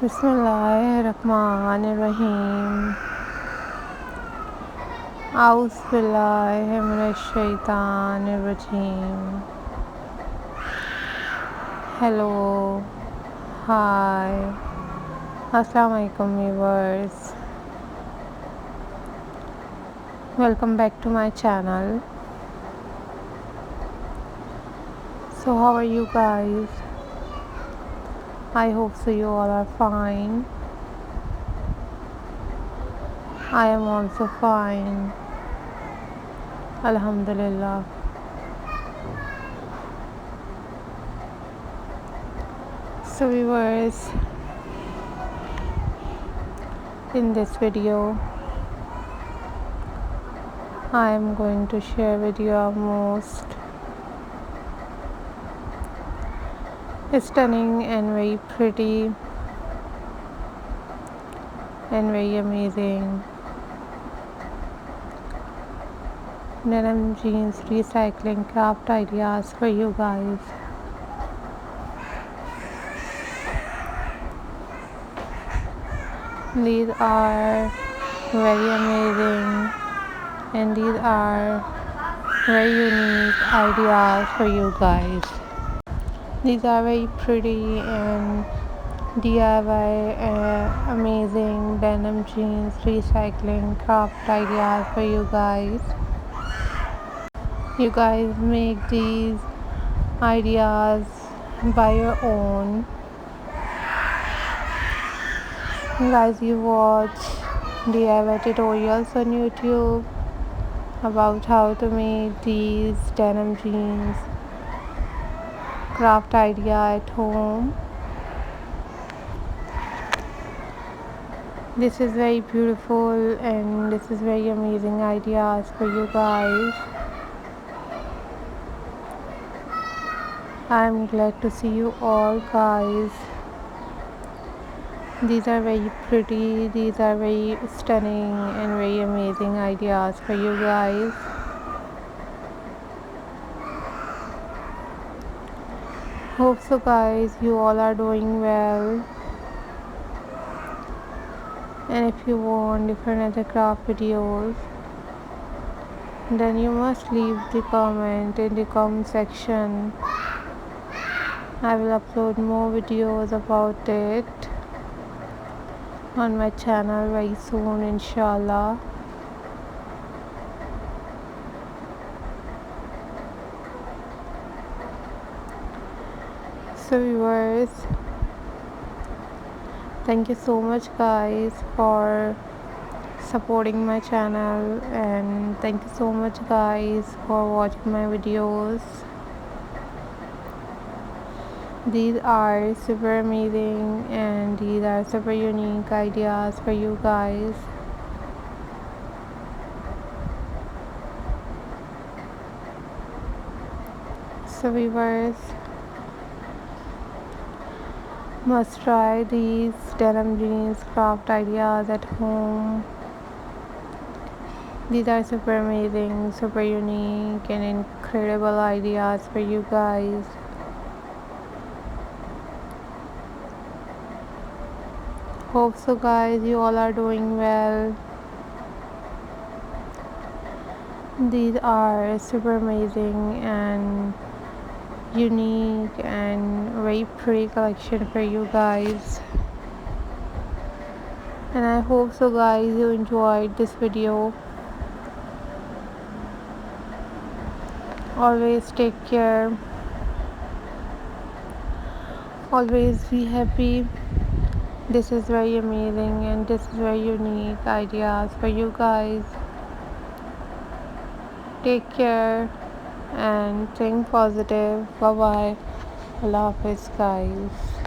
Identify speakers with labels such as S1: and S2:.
S1: बिस्मिल्लाहिर्रहमानिर्रहीम। आउज़ुबिल्लाहि मिनश्शैतानिर्रजीम। हेलो, हाय, अस्सलाम वालेकुम viewers. Welcome back to my channel. So how are you guys? I hope so you all are fine. I am also fine. Alhamdulillah. So viewers, in this video I am going to share with you our most stunning and very pretty and very amazing denim jeans recycling craft ideas for you guys. These are very amazing and these are very unique ideas for you guys. These are very pretty and DIY amazing denim jeans recycling craft ideas for you guys. You guys make these ideas by your own. Guys, you watch DIY tutorials on YouTube about how to make these denim jeans craft idea at home. This is very beautiful and this is very amazing ideas for you guys. I am glad to see you all guys. These are very pretty, these are very stunning and very amazing ideas for you guys. Hope so guys you all are doing well, and if you want different other craft videos then you must leave the comment in the comment section. I will upload more videos about it on my channel very soon, inshallah. So viewers, thank you so much guys for supporting my channel, and thank you so much guys for watching my videos. These are super amazing and these are super unique ideas for you guys. So viewers, must try these denim jeans craft ideas at home. These are super amazing, super unique and incredible ideas for you guys. Hope so guys you all are doing well. These are super amazing and unique and very pretty collection for you guys, and I hope so guys you enjoyed this video. Always take care, always be happy. This is very amazing and this is very unique ideas for you guys. Take care and think positive. Bye bye. Allah Hafiz guys.